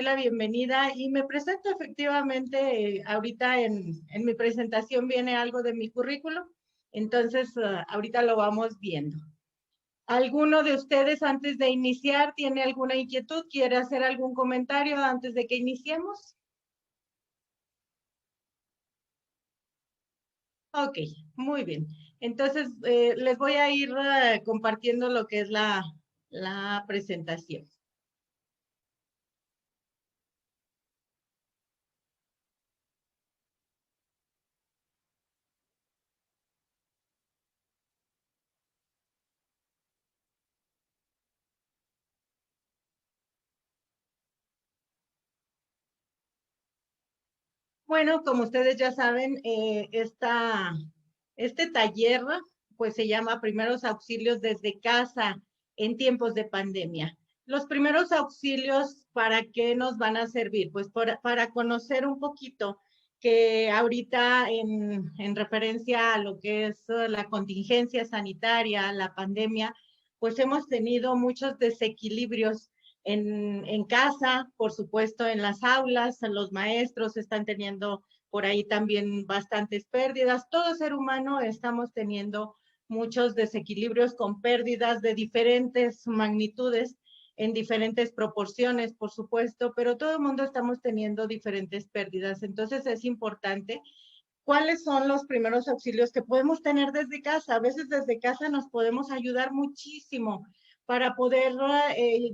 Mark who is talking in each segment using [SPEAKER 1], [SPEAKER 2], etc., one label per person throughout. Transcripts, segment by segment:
[SPEAKER 1] doy la bienvenida y me presento efectivamente. Ahorita en mi presentación viene algo de mi currículum, entonces ahorita lo vamos viendo. ¿Alguno de ustedes antes de iniciar tiene alguna inquietud? ¿Quiere hacer algún comentario antes de que iniciemos? Ok, muy bien. Entonces, les voy a ir compartiendo lo que es la presentación. Bueno, como ustedes ya saben, este taller pues se llama Primeros Auxilios desde casa en tiempos de pandemia. Los primeros auxilios, ¿para qué nos van a servir? Pues para conocer un poquito que ahorita en referencia a lo que es la contingencia sanitaria, la pandemia, pues hemos tenido muchos desequilibrios en casa, por supuesto, en las aulas, los maestros están teniendo por ahí también bastantes pérdidas. Todo ser humano estamos teniendo muchos desequilibrios con pérdidas de diferentes magnitudes, en diferentes proporciones, por supuesto, pero todo el mundo estamos teniendo diferentes pérdidas. Entonces es importante. ¿Cuáles son los primeros auxilios que podemos tener desde casa? A veces desde casa nos podemos ayudar muchísimo para poder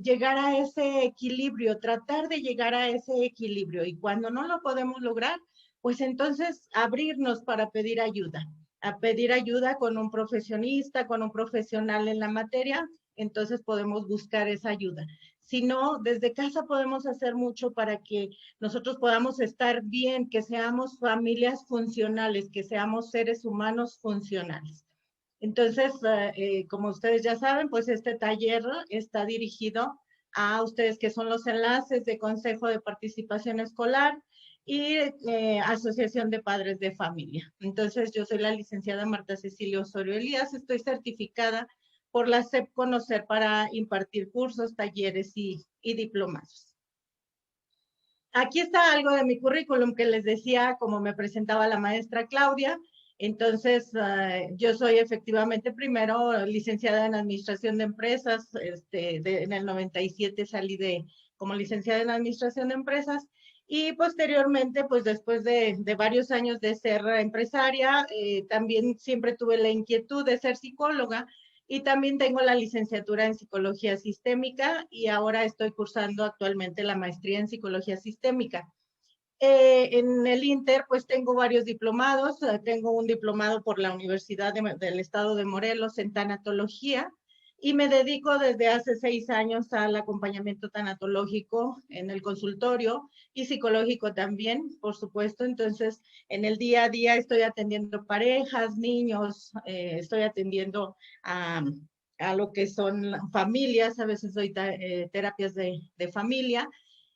[SPEAKER 1] llegar a ese equilibrio, tratar de llegar a ese equilibrio. Y cuando no lo podemos lograr, pues entonces abrirnos para pedir ayuda, a pedir ayuda con un profesionista, con un profesional en la materia, entonces podemos buscar esa ayuda. Si no, desde casa podemos hacer mucho para que nosotros podamos estar bien, que seamos familias funcionales, que seamos seres humanos funcionales. Entonces, como ustedes ya saben, pues este taller está dirigido a ustedes que son los enlaces de Consejo de Participación Escolar y Asociación de Padres de Familia. Entonces, yo soy la licenciada Marta Cecilia Osorio Elías, estoy certificada por la SEP Conocer para impartir cursos, talleres y diplomados. Aquí está algo de mi currículum que les decía, como me presentaba la maestra Claudia. Entonces, yo soy efectivamente primero licenciada en Administración de Empresas. En el 97 salí como licenciada en Administración de Empresas. Y posteriormente, pues después de varios años de ser empresaria, también siempre tuve la inquietud de ser psicóloga. Y también tengo la licenciatura en Psicología Sistémica y ahora estoy cursando actualmente la maestría en Psicología Sistémica. En el Inter, pues tengo varios diplomados. Tengo un diplomado por la Universidad del Estado de Morelos en tanatología y me dedico desde hace 6 años al acompañamiento tanatológico en el consultorio y psicológico también, por supuesto. Entonces, en el día a día estoy atendiendo parejas, niños, estoy atendiendo a lo que son familias, a veces doy terapias de familia.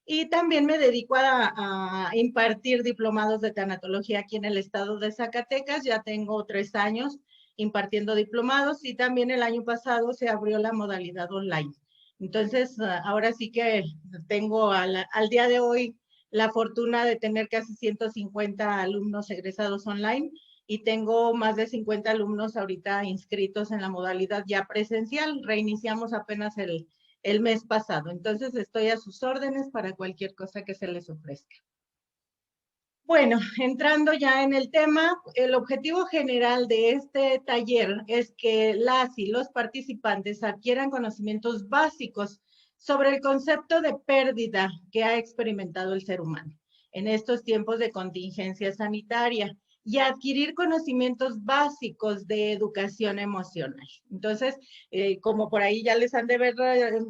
[SPEAKER 1] Y también me dedico a impartir diplomados de tanatología aquí en el estado de Zacatecas. Ya tengo 3 años impartiendo diplomados y también el año pasado se abrió la modalidad online. Entonces, ahora sí que tengo al día de hoy la fortuna de tener casi 150 alumnos egresados online y tengo más de 50 alumnos ahorita inscritos en la modalidad ya presencial. Reiniciamos apenas el mes pasado. Entonces estoy a sus órdenes para cualquier cosa que se les ofrezca. Bueno, entrando ya en el tema, el objetivo general de este taller es que las y los participantes adquieran conocimientos básicos sobre el concepto de pérdida que ha experimentado el ser humano en estos tiempos de contingencia sanitaria y adquirir conocimientos básicos de educación emocional. Entonces, como por ahí ya les han de haber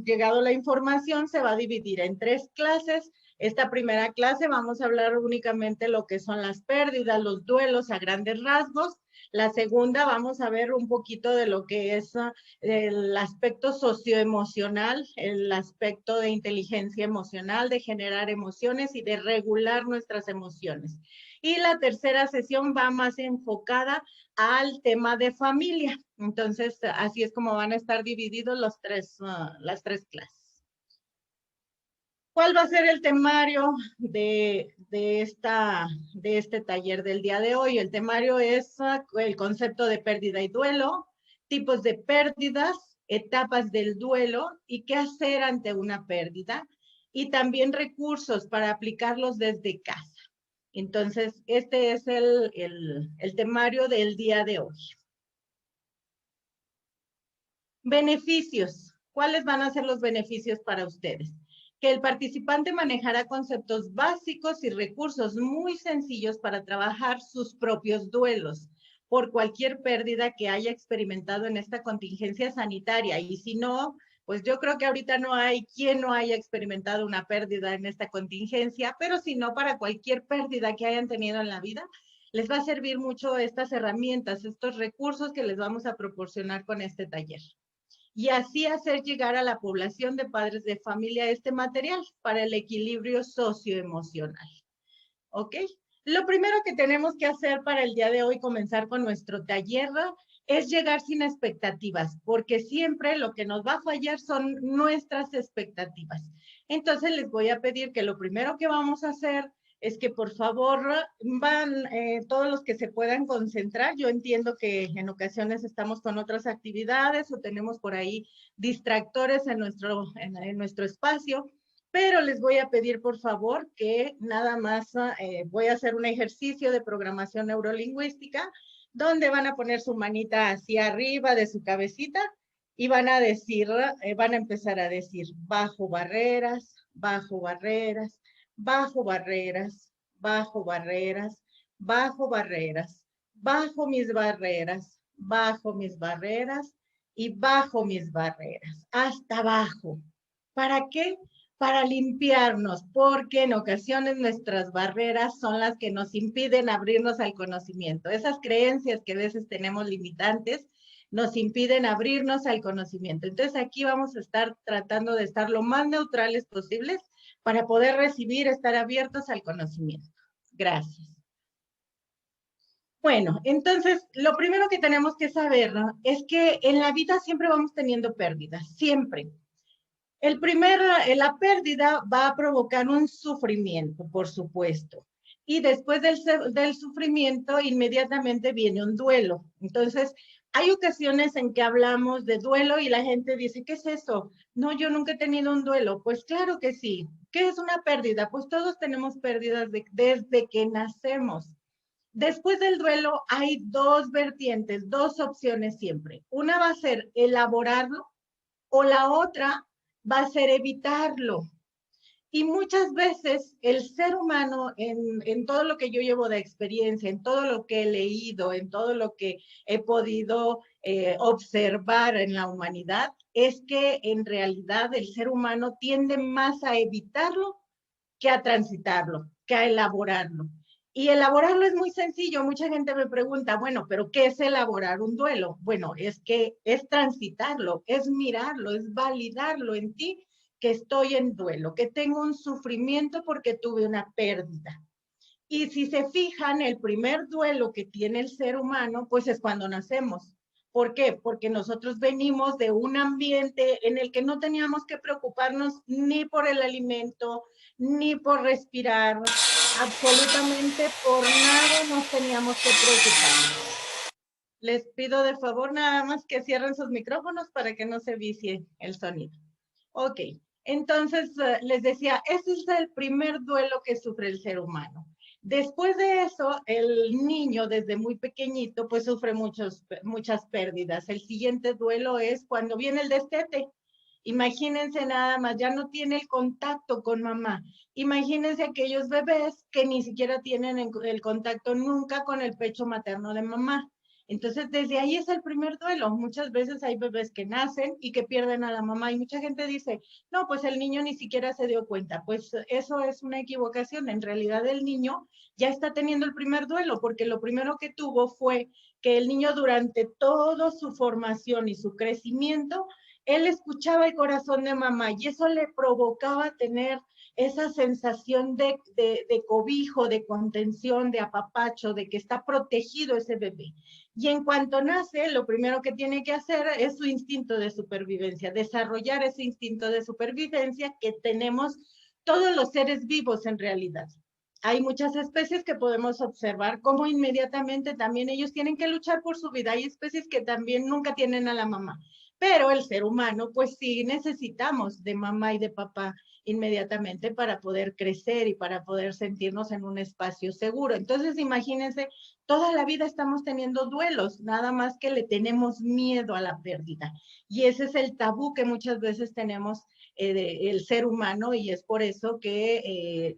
[SPEAKER 1] llegado la información, se va a dividir en 3 clases. Esta primera clase vamos a hablar únicamente lo que son las pérdidas, los duelos a grandes rasgos. La segunda vamos a ver un poquito de lo que es el aspecto socioemocional, el aspecto de inteligencia emocional, de generar emociones y de regular nuestras emociones. Y la tercera sesión va más enfocada al tema de familia. Entonces, así es como van a estar divididos las 3 clases. ¿Cuál va a ser el temario de este taller del día de hoy? El temario es el concepto de pérdida y duelo, tipos de pérdidas, etapas del duelo y qué hacer ante una pérdida, y también recursos para aplicarlos desde casa. Entonces, este es el temario del día de hoy. Beneficios. ¿Cuáles van a ser los beneficios para ustedes? Que el participante manejará conceptos básicos y recursos muy sencillos para trabajar sus propios duelos por cualquier pérdida que haya experimentado en esta contingencia sanitaria. Y si no, pues yo creo que ahorita no hay quien no haya experimentado una pérdida en esta contingencia, pero si no, para cualquier pérdida que hayan tenido en la vida, les va a servir mucho estas herramientas, estos recursos que les vamos a proporcionar con este taller, y así hacer llegar a la población de padres de familia este material para el equilibrio socioemocional. ¿Ok? Lo primero que tenemos que hacer para el día de hoy, comenzar con nuestro taller, es llegar sin expectativas, porque siempre lo que nos va a fallar son nuestras expectativas. Entonces les voy a pedir que lo primero que vamos a hacer es que por favor van todos los que se puedan concentrar. Yo entiendo que en ocasiones estamos con otras actividades o tenemos por ahí distractores en nuestro espacio, pero les voy a pedir por favor que nada más voy a hacer un ejercicio de programación neurolingüística donde van a poner su manita hacia arriba de su cabecita y van a decir, van a empezar a decir bajo barreras, bajo barreras, bajo barreras, bajo barreras, bajo barreras, bajo mis barreras, bajo mis barreras y bajo mis barreras, hasta abajo. ¿Para qué? Para limpiarnos, porque en ocasiones nuestras barreras son las que nos impiden abrirnos al conocimiento. Esas creencias que a veces tenemos limitantes nos impiden abrirnos al conocimiento. Entonces aquí vamos a estar tratando de estar lo más neutrales posibles para poder recibir, estar abiertos al conocimiento. Gracias. Bueno, entonces lo primero que tenemos que saber, ¿no?, es que en la vida siempre vamos teniendo pérdidas, siempre. La pérdida va a provocar un sufrimiento, por supuesto. Y después del sufrimiento, inmediatamente viene un duelo. Entonces, hay ocasiones en que hablamos de duelo y la gente dice, ¿qué es eso? No, yo nunca he tenido un duelo. Pues claro que sí. ¿Qué es una pérdida? Pues todos tenemos pérdidas desde que nacemos. Después del duelo hay dos vertientes, dos opciones siempre. Una va a ser elaborarlo o la otra va a ser evitarlo. Y muchas veces el ser humano, en todo lo que yo llevo de experiencia, en todo lo que he leído, en todo lo que he podido observar en la humanidad, es que en realidad el ser humano tiende más a evitarlo que a transitarlo, que a elaborarlo. Y elaborarlo es muy sencillo. Mucha gente me pregunta, bueno, pero ¿qué es elaborar un duelo? Bueno, es que es transitarlo, es mirarlo, es validarlo en ti, que estoy en duelo, que tengo un sufrimiento porque tuve una pérdida. Y si se fijan, el primer duelo que tiene el ser humano, pues es cuando nacemos. ¿Por qué? Porque nosotros venimos de un ambiente en el que no teníamos que preocuparnos ni por el alimento, ni por respirar, absolutamente por nada nos teníamos que preocupar. Les pido de favor nada más que cierren sus micrófonos para que no se vicie el sonido. Ok, entonces les decía, ese es el primer duelo que sufre el ser humano. Después de eso, el niño desde muy pequeñito pues sufre muchas pérdidas. El siguiente duelo es cuando viene el destete. Imagínense nada más, ya no tiene el contacto con mamá. Imagínense aquellos bebés que ni siquiera tienen el contacto nunca con el pecho materno de mamá. Entonces, desde ahí es el primer duelo. Muchas veces hay bebés que nacen y que pierden a la mamá y mucha gente dice, no, pues el niño ni siquiera se dio cuenta. Pues eso es una equivocación. En realidad el niño ya está teniendo el primer duelo porque lo primero que tuvo fue que el niño durante toda su formación y su crecimiento, él escuchaba el corazón de mamá y eso le provocaba tener esa sensación de cobijo, de contención, de apapacho, de que está protegido ese bebé. Y en cuanto nace, lo primero que tiene que hacer es su instinto de supervivencia, desarrollar ese instinto de supervivencia que tenemos todos los seres vivos en realidad. Hay muchas especies que podemos observar cómo inmediatamente también ellos tienen que luchar por su vida. Hay especies que también nunca tienen a la mamá, pero el ser humano, pues sí necesitamos de mamá y de papá inmediatamente para poder crecer y para poder sentirnos en un espacio seguro. Entonces, imagínense, toda la vida estamos teniendo duelos, nada más que le tenemos miedo a la pérdida. Y ese es el tabú que muchas veces tenemos el ser humano, y es por eso que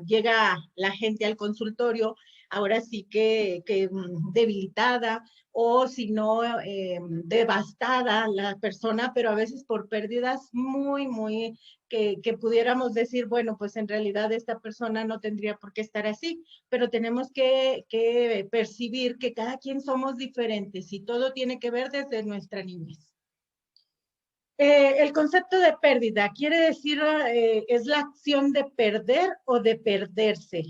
[SPEAKER 1] llega la gente al consultorio ahora sí que debilitada, o si no devastada la persona, pero a veces por pérdidas muy que pudiéramos decir, bueno, pues en realidad esta persona no tendría por qué estar así, pero tenemos que percibir que cada quien somos diferentes y todo tiene que ver desde nuestra niñez. El concepto de pérdida quiere decir, es la acción de perder o de perderse.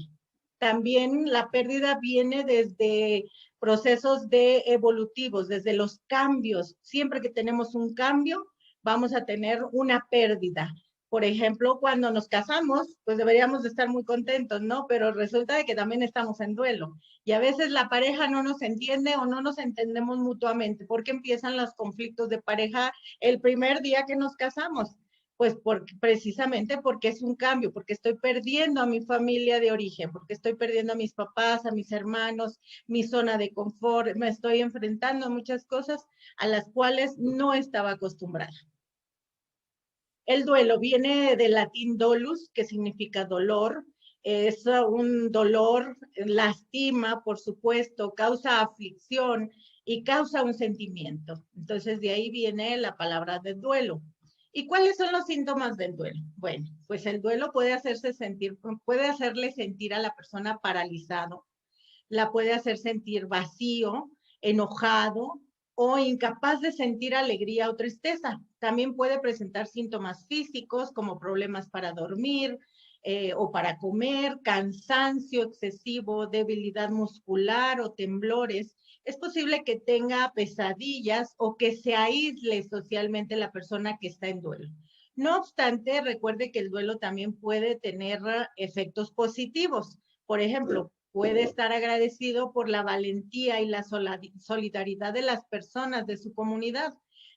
[SPEAKER 1] También la pérdida viene desde procesos de evolutivos, desde los cambios. Siempre que tenemos un cambio, vamos a tener una pérdida. Por ejemplo, cuando nos casamos, pues deberíamos de estar muy contentos, ¿no? Pero resulta de que también estamos en duelo. Y a veces la pareja no nos entiende o no nos entendemos mutuamente, porque empiezan los conflictos de pareja el primer día que nos casamos. Pues precisamente porque es un cambio, porque estoy perdiendo a mi familia de origen, porque estoy perdiendo a mis papás, a mis hermanos, mi zona de confort, me estoy enfrentando a muchas cosas a las cuales no estaba acostumbrada. El duelo viene del latín dolus, que significa dolor. Es un dolor, lastima, por supuesto, causa aflicción y causa un sentimiento. Entonces, de ahí viene la palabra de duelo. ¿Y cuáles son los síntomas del duelo? Bueno, pues el duelo puede puede hacerle sentir a la persona paralizado, la puede hacer sentir vacío, enojado o incapaz de sentir alegría o tristeza. También puede presentar síntomas físicos como problemas para dormir o para comer, cansancio excesivo, debilidad muscular o temblores. Es posible que tenga pesadillas o que se aísle socialmente la persona que está en duelo. No obstante, recuerde que el duelo también puede tener efectos positivos. Por ejemplo, puede estar agradecido por la valentía y la solidaridad de las personas de su comunidad.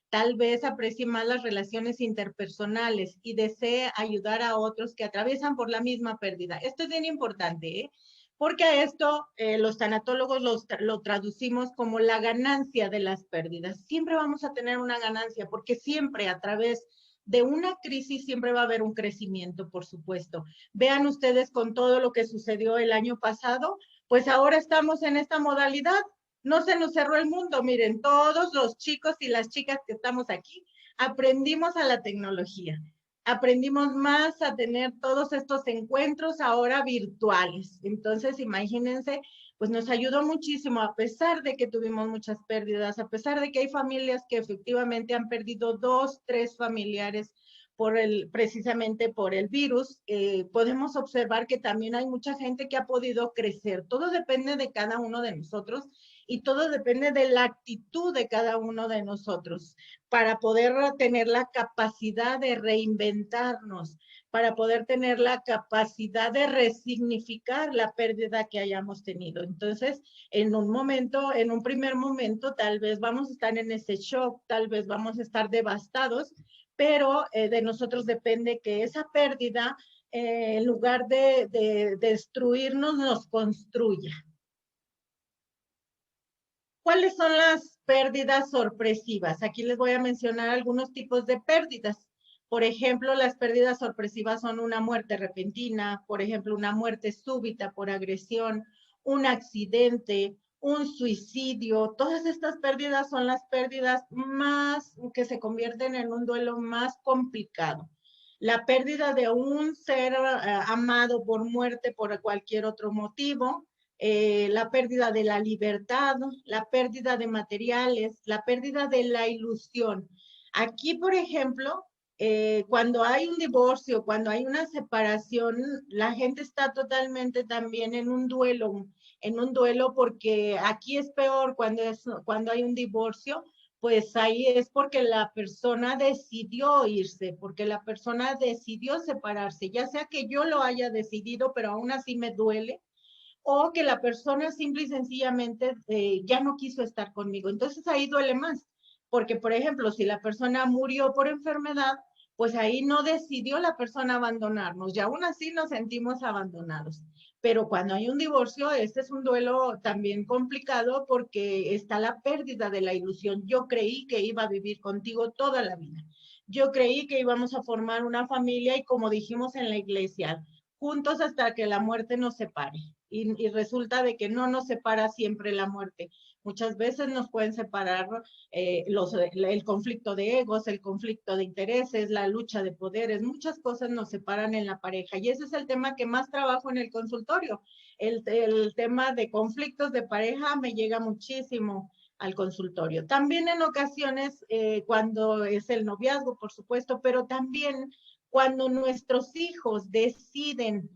[SPEAKER 1] Tal vez aprecie más las relaciones interpersonales y desee ayudar a otros que atraviesan por la misma pérdida. Esto es bien importante, ¿eh? Porque a esto los tanatólogos lo traducimos como la ganancia de las pérdidas. Siempre vamos a tener una ganancia, porque siempre a través de una crisis siempre va a haber un crecimiento, por supuesto. Vean ustedes con todo lo que sucedió el año pasado, pues ahora estamos en esta modalidad. No se nos cerró el mundo, miren, todos los chicos y las chicas que estamos aquí aprendimos a la tecnología, aprendimos más a tener todos estos encuentros ahora virtuales. Entonces, imagínense, pues nos ayudó muchísimo, a pesar de que tuvimos muchas pérdidas, a pesar de que hay familias que efectivamente han perdido 2, 3 familiares precisamente por el virus, podemos observar que también hay mucha gente que ha podido crecer. Todo depende de cada uno de nosotros y todo depende de la actitud de cada uno de nosotros para poder tener la capacidad de reinventarnos, para poder tener la capacidad de resignificar la pérdida que hayamos tenido. Entonces, en un primer momento, tal vez vamos a estar en ese shock, tal vez vamos a estar devastados, pero de nosotros depende que esa pérdida, en lugar de destruirnos, nos construya. ¿Cuáles son las pérdidas sorpresivas? Aquí les voy a mencionar algunos tipos de pérdidas. Por ejemplo, las pérdidas sorpresivas son una muerte repentina, por ejemplo, una muerte súbita por agresión, un accidente, un suicidio. Todas estas pérdidas son las pérdidas más que se convierten en un duelo más complicado. La pérdida de un ser amado por muerte por cualquier otro motivo, la pérdida de la libertad, la pérdida de materiales, la pérdida de la ilusión. Aquí, por ejemplo, cuando hay un divorcio, cuando hay una separación, la gente está totalmente también en un duelo porque aquí es peor cuando hay un divorcio, pues ahí es porque la persona decidió irse, porque la persona decidió separarse, ya sea que yo lo haya decidido, pero aún así me duele, o que la persona simple y sencillamente ya no quiso estar conmigo. Entonces ahí duele más, porque por ejemplo, si la persona murió por enfermedad, pues ahí no decidió la persona abandonarnos y aún así nos sentimos abandonados. Pero cuando hay un divorcio, este es un duelo también complicado porque está la pérdida de la ilusión. Yo creí que iba a vivir contigo toda la vida. Yo creí que íbamos a formar una familia y como dijimos en la iglesia, juntos hasta que la muerte nos separe. Y resulta de que no nos separa siempre la muerte. Muchas veces nos pueden separar el conflicto de egos, el conflicto de intereses, la lucha de poderes, muchas cosas nos separan en la pareja. Y ese es el tema que más trabajo en el consultorio. El tema de conflictos de pareja me llega muchísimo al consultorio. También en ocasiones, cuando es el noviazgo, por supuesto, pero también cuando nuestros hijos deciden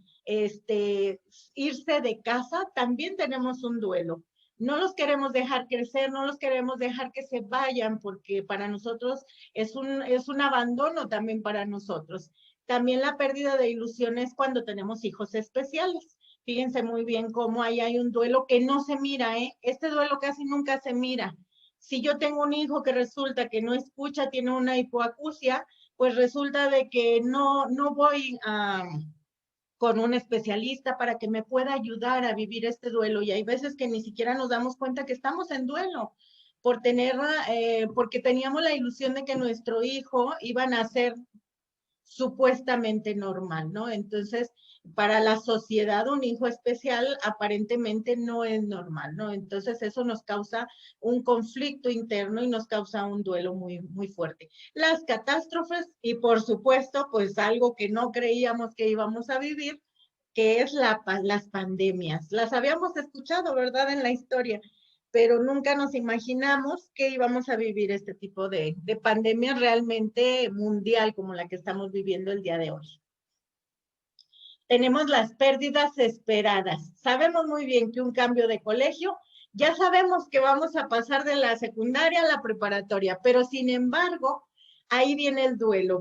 [SPEAKER 1] irse de casa, también tenemos un duelo. No los queremos dejar crecer, no los queremos dejar que se vayan, porque para nosotros es un abandono también para nosotros. También la pérdida de ilusiones cuando tenemos hijos especiales. Fíjense muy bien cómo ahí hay un duelo que no se mira, ¿eh? Este duelo casi nunca se mira. Si yo tengo un hijo que resulta que no escucha, tiene una hipoacusia, pues resulta de que no voy con un especialista para que me pueda ayudar a vivir este duelo. Y hay veces que ni siquiera nos damos cuenta que estamos en duelo por porque teníamos la ilusión de que nuestro hijo iba a nacer supuestamente normal, ¿no? Entonces, para la sociedad un hijo especial aparentemente no es normal, ¿no? Entonces eso nos causa un conflicto interno y nos causa un duelo muy, muy fuerte. Las catástrofes y por supuesto, pues algo que no creíamos que íbamos a vivir, que es las pandemias. Las habíamos escuchado, ¿verdad? En la historia, pero nunca nos imaginamos que íbamos a vivir este tipo de pandemia realmente mundial como la que estamos viviendo el día de hoy. Tenemos las pérdidas esperadas. Sabemos muy bien que un cambio de colegio, ya sabemos que vamos a pasar de la secundaria a la preparatoria, pero sin embargo, ahí viene el duelo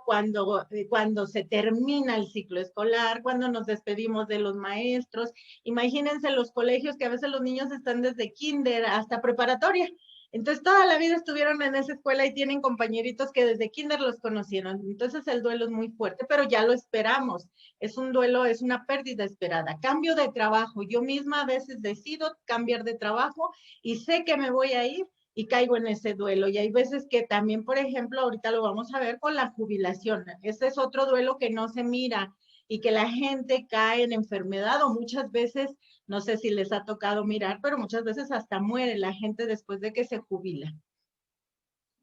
[SPEAKER 1] cuando se termina el ciclo escolar, cuando nos despedimos de los maestros. Imagínense los colegios que a veces los niños están desde kinder hasta preparatoria. Entonces, toda la vida estuvieron en esa escuela y tienen compañeritos que desde kinder los conocieron. Entonces, el duelo es muy fuerte, pero ya lo esperamos. Es un duelo, es una pérdida esperada. Cambio de trabajo. Yo misma a veces decido cambiar de trabajo y sé que me voy a ir y caigo en ese duelo. Y hay veces que también, por ejemplo, ahorita lo vamos a ver con la jubilación. Ese es otro duelo que no se mira y que la gente cae en enfermedad o muchas veces, no sé si les ha tocado mirar, pero muchas veces hasta muere la gente después de que se jubila.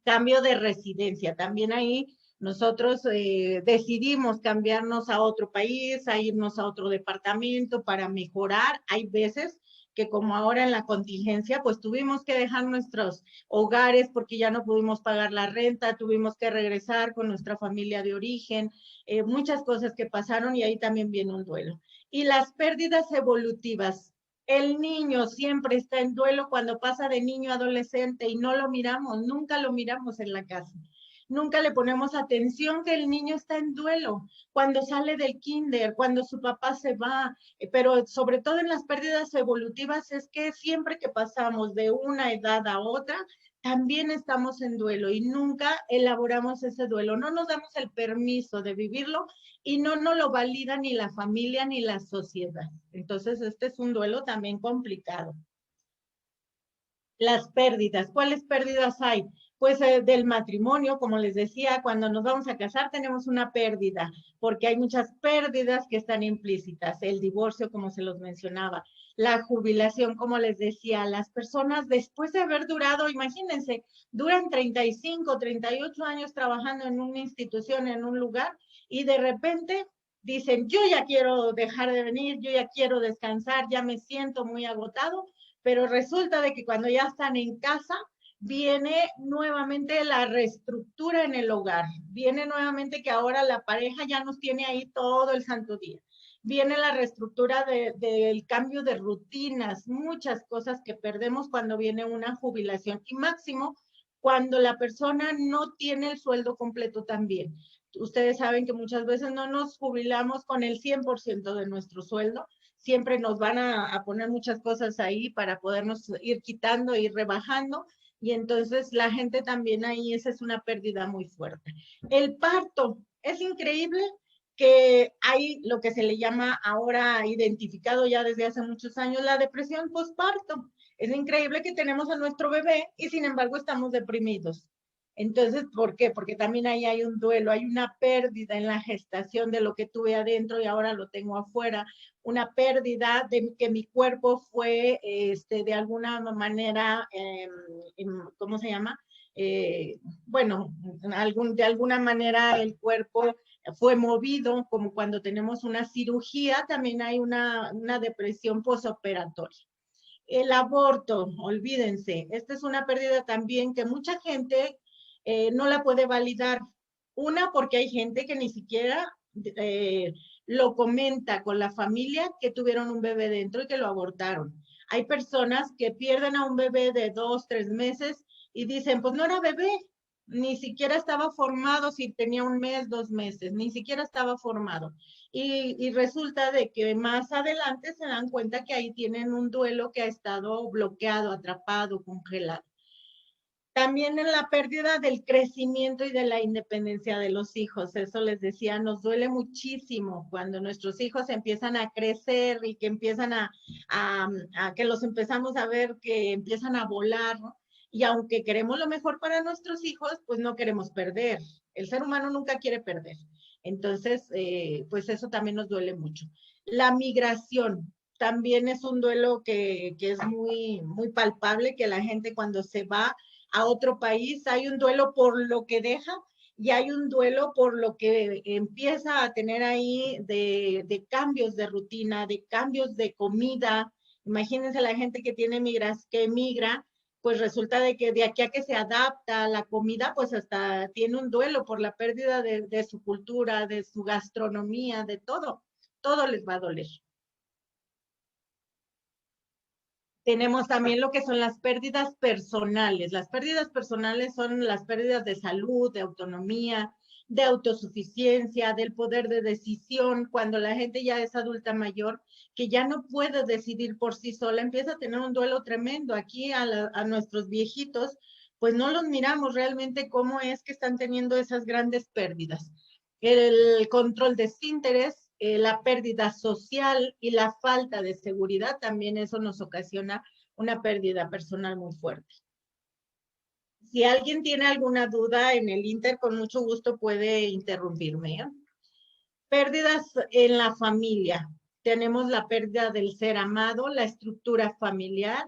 [SPEAKER 1] Cambio de residencia, también ahí nosotros decidimos cambiarnos a otro país, a irnos a otro departamento para mejorar. Hay veces que como ahora en la contingencia, pues tuvimos que dejar nuestros hogares porque ya no pudimos pagar la renta, tuvimos que regresar con nuestra familia de origen, muchas cosas que pasaron y ahí también viene un duelo. Y las pérdidas evolutivas. El niño siempre está en duelo cuando pasa de niño a adolescente y no lo miramos, nunca lo miramos en la casa. Nunca le ponemos atención que el niño está en duelo cuando sale del kinder, cuando su papá se va, pero sobre todo en las pérdidas evolutivas es que siempre que pasamos de una edad a otra, también estamos en duelo y nunca elaboramos ese duelo, no nos damos el permiso de vivirlo y no nos lo valida ni la familia ni la sociedad. Entonces, este es un duelo también complicado. Las pérdidas, ¿cuáles pérdidas hay? Pues del matrimonio, como les decía, cuando nos vamos a casar tenemos una pérdida, porque hay muchas pérdidas que están implícitas. El divorcio, como se los mencionaba, la jubilación, como les decía, las personas después de haber durado, imagínense, duran 35, 38 años trabajando en una institución, en un lugar, y de repente dicen, yo ya quiero dejar de venir, yo ya quiero descansar, ya me siento muy agotado, pero resulta de que cuando ya están en casa, viene nuevamente la reestructura en el hogar, viene nuevamente que ahora la pareja ya nos tiene ahí todo el santo día, viene la reestructura del cambio de rutinas, muchas cosas que perdemos cuando viene una jubilación y máximo cuando la persona no tiene el sueldo completo también. Ustedes saben que muchas veces no nos jubilamos con el 100% de nuestro sueldo, siempre nos van a poner muchas cosas ahí para podernos ir quitando, ir rebajando, y entonces la gente también ahí, esa es una pérdida muy fuerte. El parto, es increíble que hay lo que se le llama ahora identificado ya desde hace muchos años, la depresión postparto. Es increíble que tenemos a nuestro bebé y sin embargo estamos deprimidos. Entonces, ¿por qué? Porque también ahí hay un duelo, hay una pérdida en la gestación de lo que tuve adentro y ahora lo tengo afuera, una pérdida de que mi cuerpo fue de alguna manera, ¿cómo se llama? Bueno, de alguna manera el cuerpo fue movido, como cuando tenemos una cirugía, también hay una depresión posoperatoria. El aborto, olvídense, esta es una pérdida también que mucha gente no la puede validar. Una, porque hay gente que ni siquiera lo comenta con la familia que tuvieron un bebé dentro y que lo abortaron. Hay personas que pierden a un bebé de 2, 3 meses y dicen, pues no era bebé, ni siquiera estaba formado si tenía 1 mes, 2 meses, ni siquiera estaba formado. Y resulta de que más adelante se dan cuenta que ahí tienen un duelo que ha estado bloqueado, atrapado, congelado. También en la pérdida del crecimiento y de la independencia de los hijos. Eso les decía, nos duele muchísimo cuando nuestros hijos empiezan a crecer y que empiezan a que los empezamos a ver que empiezan a volar, ¿no? Y aunque queremos lo mejor para nuestros hijos, pues no queremos perder. El ser humano nunca quiere perder. Entonces, pues eso también nos duele mucho. La migración también es un duelo que es muy, muy palpable, que la gente cuando se va a otro país, hay un duelo por lo que deja y hay un duelo por lo que empieza a tener ahí de cambios de rutina, de cambios de comida. Imagínense la gente que tiene que migra, pues resulta de que de aquí a que se adapta a la comida, pues hasta tiene un duelo por la pérdida de su cultura, de su gastronomía, de todo. Todo les va a doler. Tenemos también lo que son las pérdidas personales. Las pérdidas personales son las pérdidas de salud, de autonomía, de autosuficiencia, del poder de decisión. Cuando la gente ya es adulta mayor, que ya no puede decidir por sí sola, empieza a tener un duelo tremendo. Aquí a nuestros viejitos, pues no los miramos realmente cómo es que están teniendo esas grandes pérdidas. El control de esfínteres, la pérdida social y la falta de seguridad, también eso nos ocasiona una pérdida personal muy fuerte. Si alguien tiene alguna duda en el Inter, con mucho gusto puede interrumpirme, ¿eh? Pérdidas en la familia. Tenemos la pérdida del ser amado, la estructura familiar,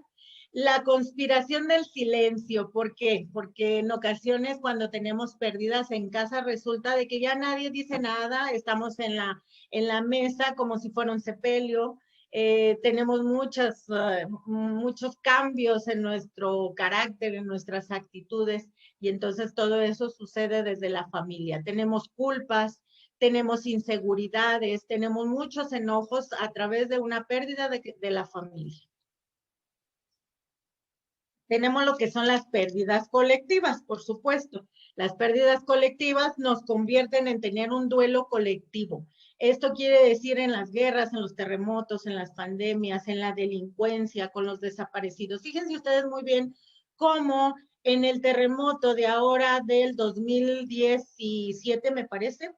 [SPEAKER 1] la conspiración del silencio. ¿Por qué? Porque en ocasiones cuando tenemos pérdidas en casa resulta de que ya nadie dice nada, estamos en la mesa como si fuera un sepelio, tenemos muchos cambios en nuestro carácter, en nuestras actitudes, y entonces todo eso sucede desde la familia. Tenemos culpas, tenemos inseguridades, tenemos muchos enojos a través de una pérdida de la familia. Tenemos lo que son las pérdidas colectivas, por supuesto. Las pérdidas colectivas nos convierten en tener un duelo colectivo. Esto quiere decir en las guerras, en los terremotos, en las pandemias, en la delincuencia, con los desaparecidos. Fíjense ustedes muy bien cómo en el terremoto de ahora del 2017, me parece,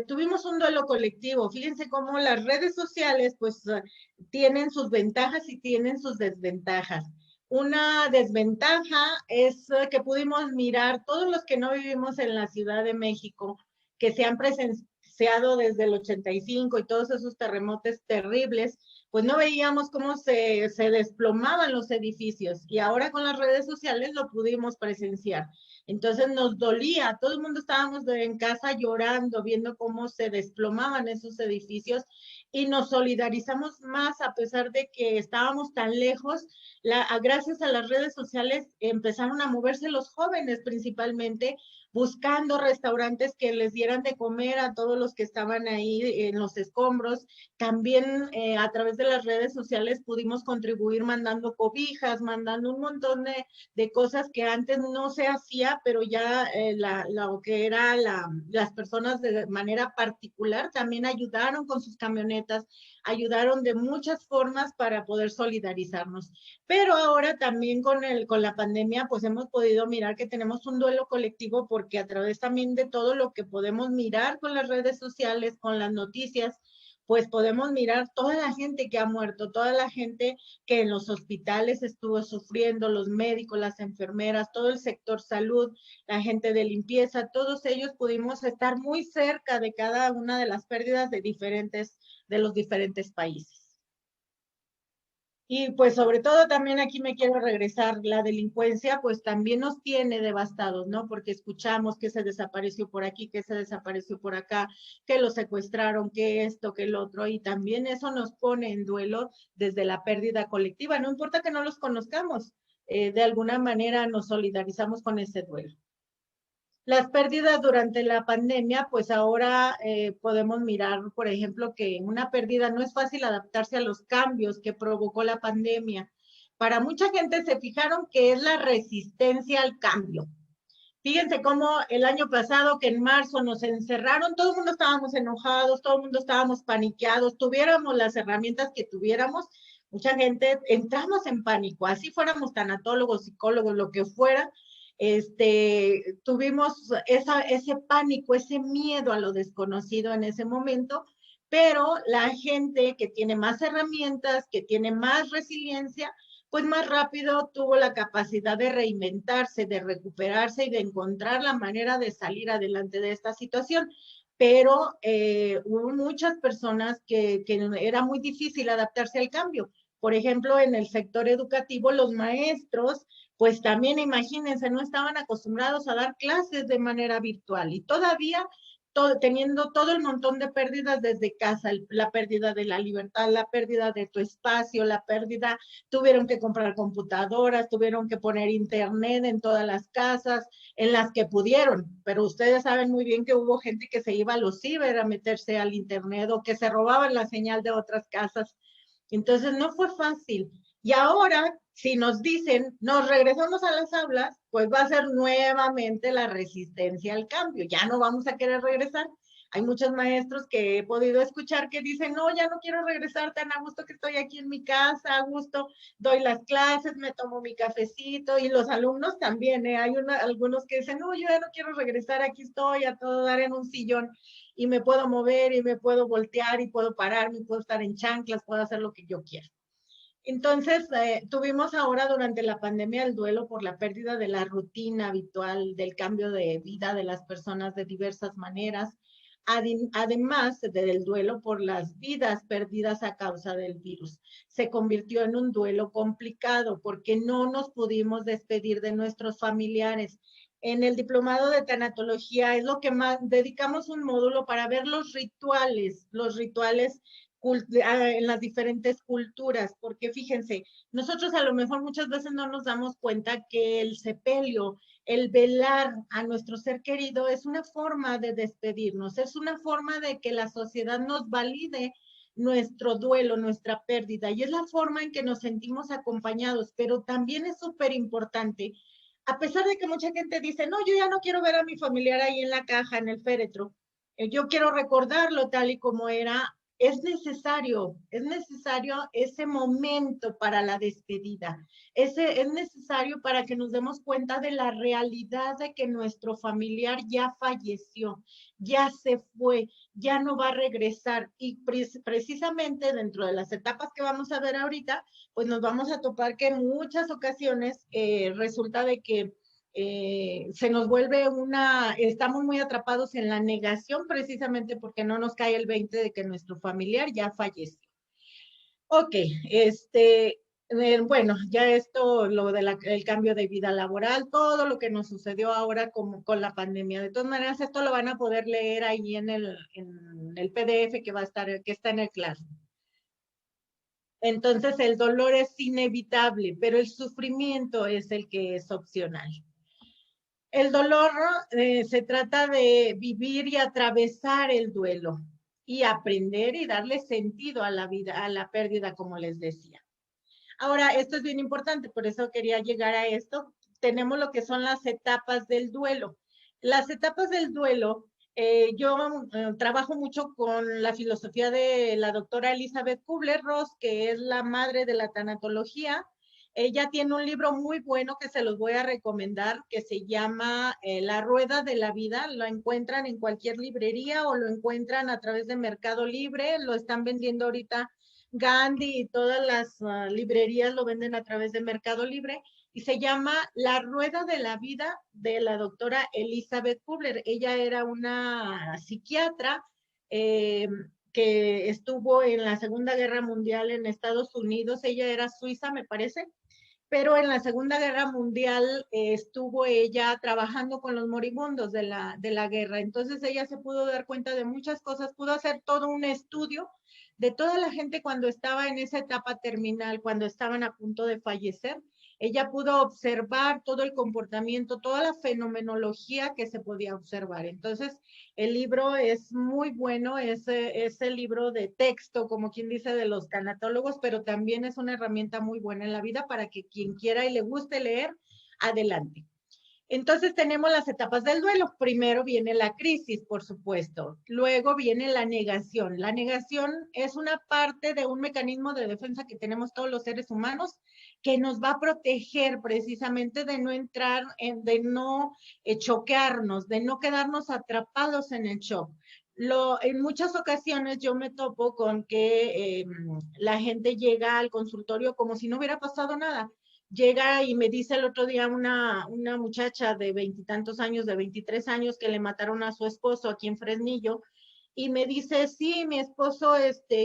[SPEAKER 1] tuvimos un duelo colectivo. Fíjense cómo las redes sociales pues tienen sus ventajas y tienen sus desventajas. Una desventaja es que pudimos mirar todos los que no vivimos en la Ciudad de México, que se Seado desde el 85 y todos esos terremotos terribles, pues no veíamos cómo se desplomaban los edificios y ahora con las redes sociales lo pudimos presenciar. Entonces nos dolía, todo el mundo estábamos en casa llorando, viendo cómo se desplomaban esos edificios y nos solidarizamos más a pesar de que estábamos tan lejos. Gracias a las redes sociales empezaron a moverse los jóvenes principalmente, buscando restaurantes que les dieran de comer a todos los que estaban ahí en los escombros. También a través de las redes sociales pudimos contribuir mandando cobijas, mandando un montón de cosas que antes no se hacía, pero ya lo que era las personas de manera particular también ayudaron con sus camionetas, ayudaron de muchas formas para poder solidarizarnos. Pero ahora también con la pandemia, pues hemos podido mirar que tenemos un duelo colectivo porque a través también de todo lo que podemos mirar con las redes sociales, con las noticias, pues podemos mirar toda la gente que ha muerto, toda la gente que en los hospitales estuvo sufriendo, los médicos, las enfermeras, todo el sector salud, la gente de limpieza, todos ellos pudimos estar muy cerca de cada una de las pérdidas de los diferentes países. Y pues sobre todo también aquí me quiero regresar, la delincuencia pues también nos tiene devastados, ¿no? Porque escuchamos que se desapareció por aquí, que se desapareció por acá, que lo secuestraron, que esto, que el otro, y también eso nos pone en duelo desde la pérdida colectiva, no importa que no los conozcamos, de alguna manera nos solidarizamos con ese duelo. Las pérdidas durante la pandemia, pues ahora podemos mirar, por ejemplo, que en una pérdida no es fácil adaptarse a los cambios que provocó la pandemia. Para mucha gente se fijaron que es la resistencia al cambio. Fíjense cómo el año pasado, que en marzo nos encerraron, todo el mundo estábamos enojados, todo el mundo estábamos paniqueados, tuviéramos las herramientas que tuviéramos, mucha gente entramos en pánico, así fuéramos tanatólogos, psicólogos, lo que fuera, tuvimos ese pánico, ese miedo a lo desconocido en ese momento, pero la gente que tiene más herramientas, que tiene más resiliencia, pues más rápido tuvo la capacidad de reinventarse, de recuperarse y de encontrar la manera de salir adelante de esta situación. Pero hubo muchas personas que era muy difícil adaptarse al cambio. Por ejemplo, en el sector educativo, los maestros, pues también imagínense, no estaban acostumbrados a dar clases de manera virtual y todavía teniendo todo el montón de pérdidas desde casa, la pérdida de la libertad, la pérdida de tu espacio, la pérdida, tuvieron que comprar computadoras, tuvieron que poner internet en todas las casas, en las que pudieron, pero ustedes saben muy bien que hubo gente que se iba a los ciber a meterse al internet o que se robaban la señal de otras casas. Entonces no fue fácil. Y ahora, si nos dicen, nos regresamos a las aulas, pues va a ser nuevamente la resistencia al cambio. Ya no vamos a querer regresar. Hay muchos maestros que he podido escuchar que dicen, no, ya no quiero regresar tan a gusto que estoy aquí en mi casa, a gusto doy las clases, me tomo mi cafecito y los alumnos también, ¿eh? Hay algunos que dicen, no, yo ya no quiero regresar, aquí estoy a todo dar en un sillón y me puedo mover y me puedo voltear y puedo pararme, puedo estar en chanclas, puedo hacer lo que yo quiera. Entonces, tuvimos ahora durante la pandemia el duelo por la pérdida de la rutina habitual, del cambio de vida de las personas de diversas maneras, además del duelo por las vidas perdidas a causa del virus. Se convirtió en un duelo complicado porque no nos pudimos despedir de nuestros familiares. En el diplomado de tanatología es lo que más dedicamos un módulo para ver los rituales en las diferentes culturas, porque fíjense, nosotros a lo mejor muchas veces no nos damos cuenta que el sepelio, el velar a nuestro ser querido es una forma de despedirnos, es una forma de que la sociedad nos valide nuestro duelo, nuestra pérdida, y es la forma en que nos sentimos acompañados, pero también es súper importante, a pesar de que mucha gente dice, no, yo ya no quiero ver a mi familiar ahí en la caja, en el féretro, yo quiero recordarlo tal y como era, es necesario ese momento para la despedida. Es necesario para que nos demos cuenta de la realidad de que nuestro familiar ya falleció, ya se fue, ya no va a regresar. Y precisamente dentro de las etapas que vamos a ver ahorita, pues nos vamos a topar que en muchas ocasiones resulta de que se nos vuelve estamos muy atrapados en la negación precisamente porque no nos cae el 20 de que nuestro familiar ya falleció. Ok, bueno, ya esto, lo del cambio de vida laboral, todo lo que nos sucedió ahora con la pandemia. De todas maneras, esto lo van a poder leer ahí en el PDF que va a estar, que está en el Classroom. Entonces, el dolor es inevitable, pero el sufrimiento es el que es opcional. El dolor se trata de vivir y atravesar el duelo y aprender y darle sentido a la vida, a la pérdida, como les decía. Ahora, esto es bien importante, por eso quería llegar a esto. Tenemos lo que son las etapas del duelo. Las etapas del duelo, yo trabajo mucho con la filosofía de la doctora Elizabeth Kubler-Ross, que es la madre de la tanatología. Ella tiene un libro muy bueno que se los voy a recomendar, que se llama La Rueda de la Vida. Lo encuentran en cualquier librería o lo encuentran a través de Mercado Libre. Lo están vendiendo ahorita Gandhi y todas las librerías lo venden a través de Mercado Libre y se llama La Rueda de la Vida de la doctora Elizabeth Kubler. Ella era una psiquiatra que estuvo en la Segunda Guerra Mundial en Estados Unidos. Ella era suiza, me parece, pero en la Segunda Guerra Mundial estuvo ella trabajando con los moribundos de la guerra. Entonces ella se pudo dar cuenta de muchas cosas, pudo hacer todo un estudio de toda la gente cuando estaba en esa etapa terminal, cuando estaban a punto de fallecer. Ella pudo observar todo el comportamiento, toda la fenomenología que se podía observar. Entonces, el libro es muy bueno, es el libro de texto, como quien dice, de los tanatólogos, pero también es una herramienta muy buena en la vida para que quien quiera y le guste leer, adelante. Entonces tenemos las etapas del duelo. Primero viene la crisis, por supuesto. Luego viene la negación. La negación es una parte de un mecanismo de defensa que tenemos todos los seres humanos que nos va a proteger precisamente de no entrar, de no choquearnos, de no quedarnos atrapados en el shock. En muchas ocasiones yo me topo con que la gente llega al consultorio como si no hubiera pasado nada. Llega y me dice el otro día una muchacha de 20 y tantos años, de 23 años, que le mataron a su esposo aquí en Fresnillo, y me dice, sí, mi esposo,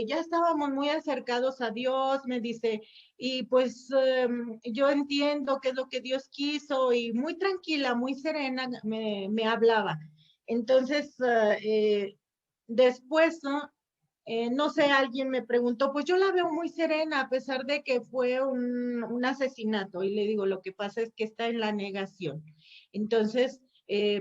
[SPEAKER 1] ya estábamos muy acercados a Dios, me dice, y pues yo entiendo qué es lo que Dios quiso, y muy tranquila, muy serena me hablaba. Entonces, después, ¿no? No sé, alguien me preguntó, pues yo la veo muy serena a pesar de que fue un asesinato y le digo, lo que pasa es que está en la negación. Entonces,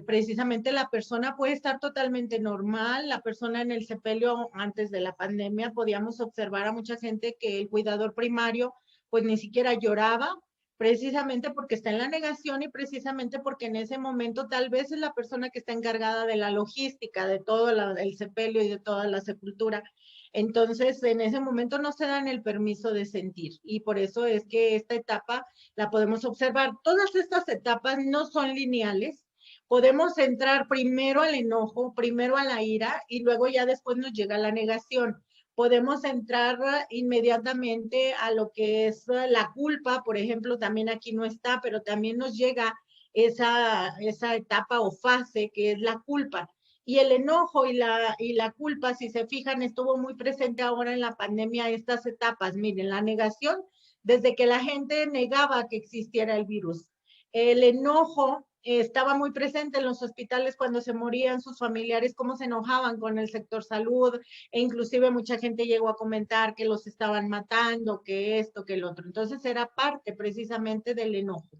[SPEAKER 1] precisamente la persona puede estar totalmente normal, la persona en el sepelio antes de la pandemia podíamos observar a mucha gente que el cuidador primario pues ni siquiera lloraba, precisamente porque está en la negación y precisamente porque en ese momento tal vez es la persona que está encargada de la logística, de todo el sepelio y de toda la sepultura. Entonces, en ese momento no se dan el permiso de sentir y por eso es que esta etapa la podemos observar. Todas estas etapas no son lineales. Podemos entrar primero al enojo, primero a la ira y luego ya después nos llega la negación. Podemos entrar inmediatamente a lo que es la culpa, por ejemplo, también aquí no está, pero también nos llega esa etapa o fase que es la culpa. Y el enojo y la culpa, si se fijan, estuvo muy presente ahora en la pandemia estas etapas. Miren, la negación, desde que la gente negaba que existiera el virus. El enojo estaba muy presente en los hospitales cuando se morían sus familiares, cómo se enojaban con el sector salud, e inclusive mucha gente llegó a comentar que los estaban matando, que esto, que el otro. Entonces era parte precisamente del enojo.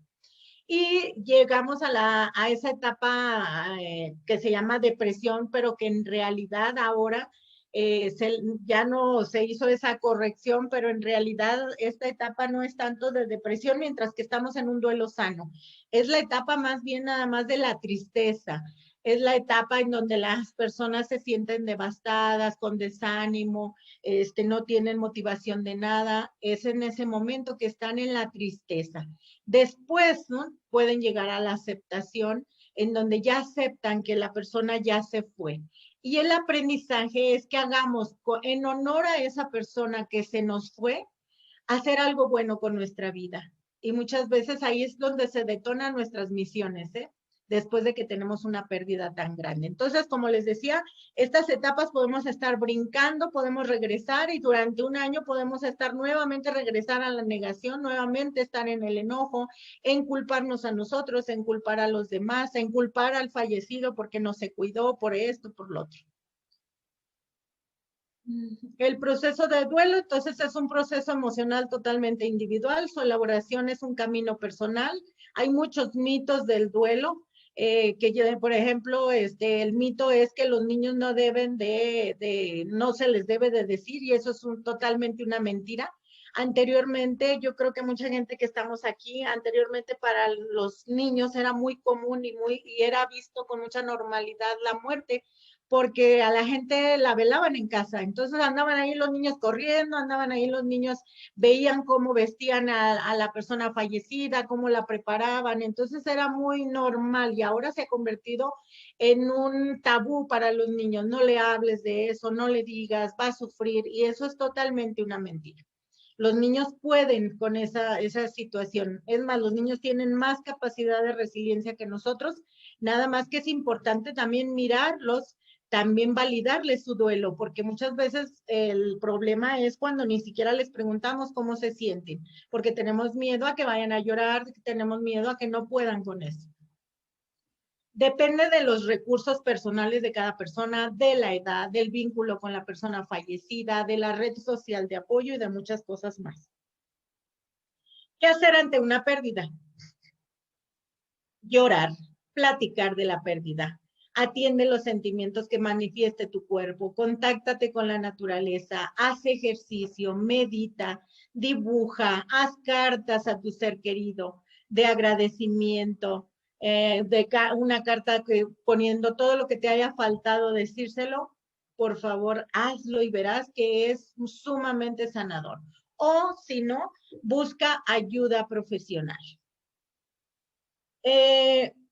[SPEAKER 1] Y llegamos a esa etapa que se llama depresión, pero que en realidad ahora ya no se hizo esa corrección, pero en realidad esta etapa no es tanto de depresión, mientras que estamos en un duelo sano. Es la etapa más bien nada más de la tristeza. Es la etapa en donde las personas se sienten devastadas, con desánimo, no tienen motivación de nada. Es en ese momento que están en la tristeza. Después, ¿no? Pueden llegar a la aceptación, en donde ya aceptan que la persona ya se fue. Y el aprendizaje es que hagamos en honor a esa persona que se nos fue, hacer algo bueno con nuestra vida. y muchas veces ahí es donde se detonan nuestras misiones, ¿eh? Después de que tenemos una pérdida tan grande. Entonces, como les decía, estas etapas podemos estar brincando, podemos regresar y durante un año podemos estar nuevamente regresar a la negación, nuevamente estar en el enojo, en culparnos a nosotros, en culpar a los demás, en culpar al fallecido porque no se cuidó por esto, por lo otro. El proceso de duelo, entonces, es un proceso emocional totalmente individual. Su elaboración es un camino personal. Hay muchos mitos del duelo. Por ejemplo, el mito es que los niños no deben no se les debe de decir, y eso es totalmente una mentira. Anteriormente, yo creo que mucha gente que estamos aquí, anteriormente para los niños era muy común y era visto con mucha normalidad la muerte, porque a la gente la velaban en casa. Entonces andaban ahí los niños corriendo, andaban ahí los niños, veían cómo vestían a la persona fallecida, cómo la preparaban. Entonces era muy normal y ahora se ha convertido en un tabú para los niños. No le hables de eso, no le digas, va a sufrir, y eso es totalmente una mentira. Los niños pueden con esa situación. Es más, los niños tienen más capacidad de resiliencia que nosotros, nada más que es importante también mirarlos, también validarles su duelo, porque muchas veces el problema es cuando ni siquiera les preguntamos cómo se sienten, porque tenemos miedo a que vayan a llorar, tenemos miedo a que no puedan con eso. Depende de los recursos personales de cada persona, de la edad, del vínculo con la persona fallecida, de la red social de apoyo y de muchas cosas más. ¿Qué hacer ante una pérdida? Llorar, platicar de la pérdida. Atiende los sentimientos que manifieste tu cuerpo, contáctate con la naturaleza, haz ejercicio, medita, dibuja, haz cartas a tu ser querido de agradecimiento, una carta poniendo todo lo que te haya faltado decírselo. Por favor, hazlo y verás que es sumamente sanador. O si no, busca ayuda profesional.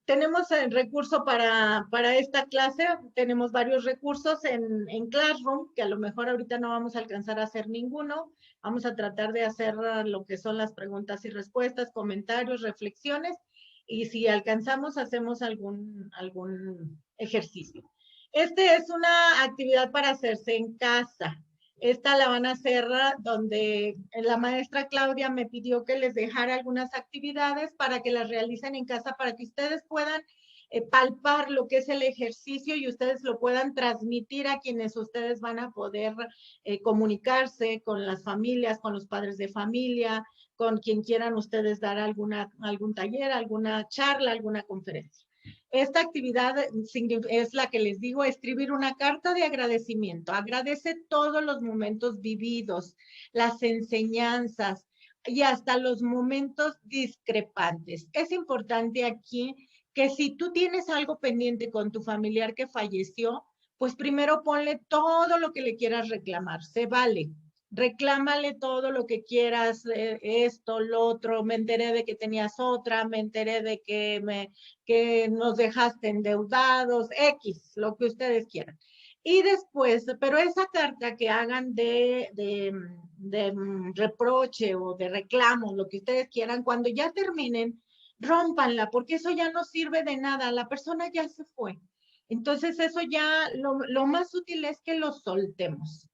[SPEAKER 1] Tenemos el recurso para esta clase, tenemos varios recursos en Classroom, que a lo mejor ahorita no vamos a alcanzar a hacer ninguno. Vamos a tratar de hacer lo que son las preguntas y respuestas, comentarios, reflexiones, y si alcanzamos, hacemos algún ejercicio. Este es una actividad para hacerse en casa. Esta la van a hacer donde la maestra Claudia me pidió que les dejara algunas actividades para que las realicen en casa, para que ustedes puedan palpar lo que es el ejercicio y ustedes lo puedan transmitir a quienes ustedes van a poder comunicarse con las familias, con los padres de familia, con quien quieran ustedes dar algún taller, alguna charla, alguna conferencia. Esta actividad es la que les digo, escribir una carta de agradecimiento. Agradece todos los momentos vividos, las enseñanzas y hasta los momentos discrepantes. Es importante aquí que si tú tienes algo pendiente con tu familiar que falleció, pues primero ponle todo lo que le quieras reclamar. Se vale. Reclámale todo lo que quieras, esto, lo otro, me enteré de que tenías otra, me enteré de que nos dejaste endeudados, X, lo que ustedes quieran. Y después, pero esa carta que hagan de reproche o de reclamo, lo que ustedes quieran, cuando ya terminen, rómpanla, porque eso ya no sirve de nada, la persona ya se fue. Entonces eso ya, lo más útil es que lo soltemos.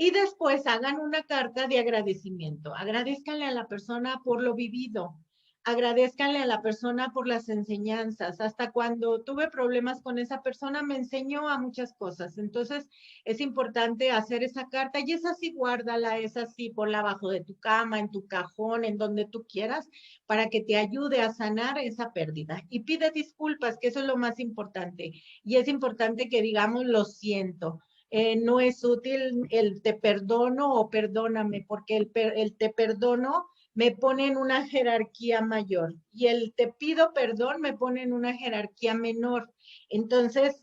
[SPEAKER 1] Y después hagan una carta de agradecimiento. Agradezcanle a la persona por lo vivido. Agradezcanle a la persona por las enseñanzas. Hasta cuando tuve problemas con esa persona me enseñó a muchas cosas. Entonces es importante hacer esa carta y esa sí guárdala, esa sí ponla abajo de tu cama, en tu cajón, en donde tú quieras, para que te ayude a sanar esa pérdida. Y pide disculpas, que eso es lo más importante. Y es importante que digamos lo siento. No es útil el te perdono o perdóname, porque el te perdono me pone en una jerarquía mayor y el te pido perdón me pone en una jerarquía menor. Entonces,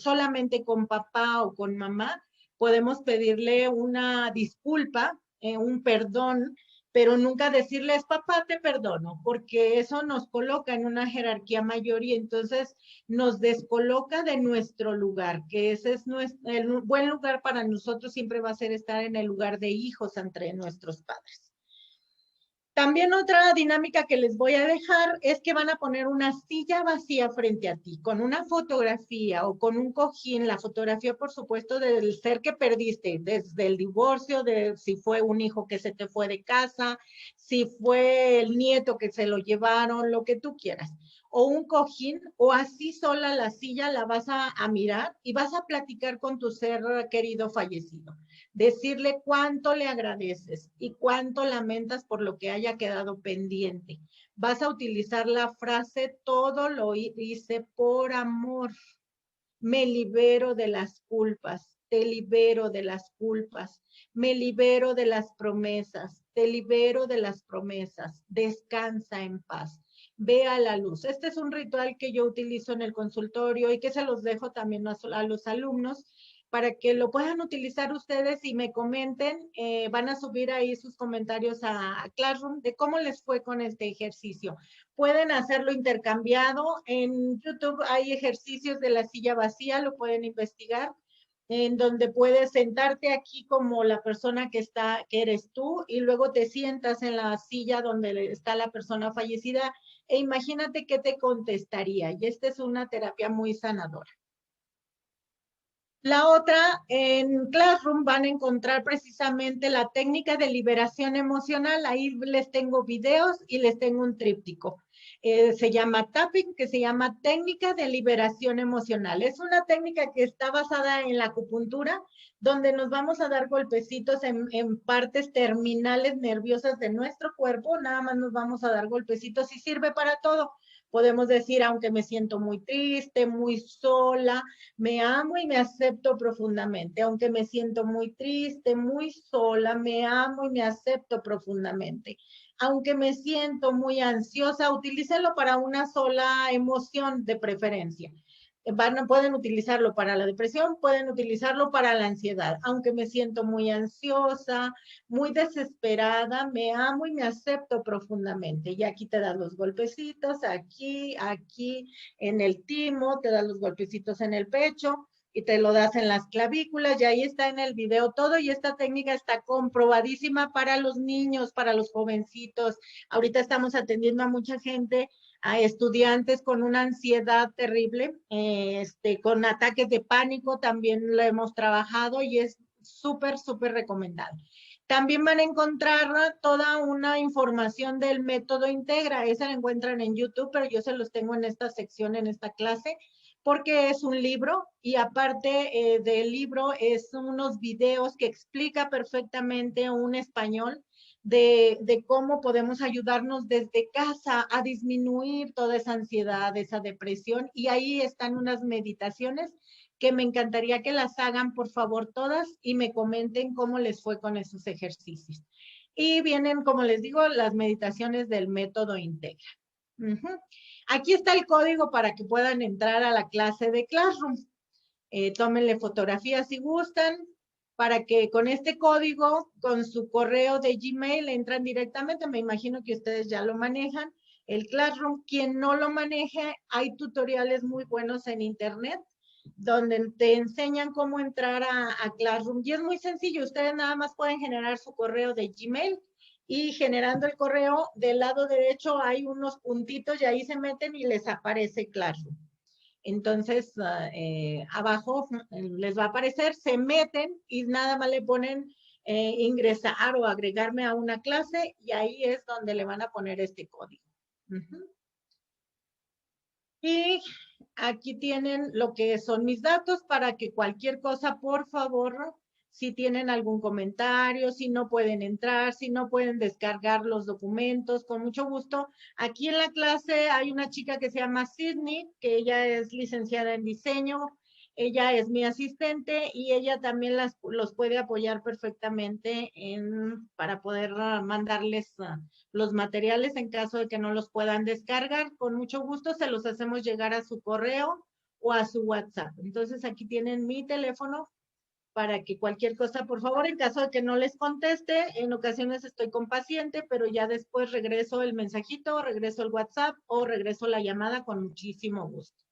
[SPEAKER 1] solamente con papá o con mamá podemos pedirle una disculpa, un perdón, pero nunca decirles, papá, te perdono, porque eso nos coloca en una jerarquía mayor y entonces nos descoloca de nuestro lugar, que ese es el buen lugar para nosotros siempre va a ser estar en el lugar de hijos entre nuestros padres. También otra dinámica que les voy a dejar es que van a poner una silla vacía frente a ti, con una fotografía o con un cojín, la fotografía, por supuesto, del ser que perdiste, desde el divorcio, de si fue un hijo que se te fue de casa, si fue el nieto que se lo llevaron, lo que tú quieras. O un cojín, o así sola la silla la vas a mirar y vas a platicar con tu ser querido fallecido, decirle cuánto le agradeces y cuánto lamentas por lo que haya quedado pendiente. Vas a utilizar la frase, todo lo hice por amor. Me libero de las culpas, te libero de las culpas, me libero de las promesas, te libero de las promesas, descansa en paz. Ve a la luz. Este es un ritual que yo utilizo en el consultorio y que se los dejo también a los alumnos para que lo puedan utilizar ustedes y me comenten. Van a subir ahí sus comentarios a Classroom de cómo les fue con este ejercicio. Pueden hacerlo intercambiado. En YouTube hay ejercicios de la silla vacía, lo pueden investigar, en donde puedes sentarte aquí como la persona que eres tú, y luego te sientas en la silla donde está la persona fallecida e imagínate qué te contestaría. Y esta es una terapia muy sanadora. La otra, en Classroom van a encontrar precisamente la técnica de liberación emocional. Ahí les tengo videos y les tengo un tríptico. Se llama tapping, que se llama técnica de liberación emocional. Es una técnica que está basada en la acupuntura, donde nos vamos a dar golpecitos en partes terminales nerviosas de nuestro cuerpo. Nada más nos vamos a dar golpecitos y sirve para todo. Podemos decir, aunque me siento muy triste, muy sola, me amo y me acepto profundamente, aunque me siento muy triste, muy sola, me amo y me acepto profundamente. Aunque me siento muy ansiosa, utilícelo para una sola emoción de preferencia. Pueden utilizarlo para la depresión, pueden utilizarlo para la ansiedad. Aunque me siento muy ansiosa, muy desesperada, me amo y me acepto profundamente. Y aquí te das los golpecitos, aquí, en el timo, te das los golpecitos en el pecho y te lo das en las clavículas, y ahí está en el video todo, y esta técnica está comprobadísima para los niños, para los jovencitos. Ahorita estamos atendiendo a mucha gente, a estudiantes con una ansiedad terrible, con ataques de pánico, también lo hemos trabajado y es súper, súper recomendado. También van a encontrar toda una información del método Integra. Esa la encuentran en YouTube, pero yo se los tengo en esta sección, en esta clase, porque es un libro y aparte del libro es unos videos que explica perfectamente un español de cómo podemos ayudarnos desde casa a disminuir toda esa ansiedad, esa depresión. Y ahí están unas meditaciones que me encantaría que las hagan, por favor, todas y me comenten cómo les fue con esos ejercicios. Y vienen, como les digo, las meditaciones del método Integra. Aquí está el código para que puedan entrar a la clase de Classroom. Tómenle fotografías si gustan, para que con este código, con su correo de Gmail, entran directamente. Me imagino que ustedes ya lo manejan. El Classroom, quien no lo maneje, hay tutoriales muy buenos en internet donde te enseñan cómo entrar a Classroom. Y es muy sencillo, ustedes nada más pueden generar su correo de Gmail y generando el correo, del lado derecho hay unos puntitos y ahí se meten y les aparece Classroom. Entonces, abajo les va a aparecer, se meten y nada más le ponen ingresar o agregarme a una clase y ahí es donde le van a poner este código. Y aquí tienen lo que son mis datos para que cualquier cosa, por favor, si tienen algún comentario, si no pueden entrar, si no pueden descargar los documentos, con mucho gusto. Aquí en la clase hay una chica que se llama Sydney, que ella es licenciada en diseño. Ella es mi asistente y ella también los puede apoyar perfectamente para poder mandarles los materiales en caso de que no los puedan descargar. Con mucho gusto se los hacemos llegar a su correo o a su WhatsApp. Entonces aquí tienen mi teléfono para que cualquier cosa, por favor, en caso de que no les conteste, en ocasiones estoy con paciente, pero ya después regreso el mensajito, regreso el WhatsApp o regreso la llamada con muchísimo gusto.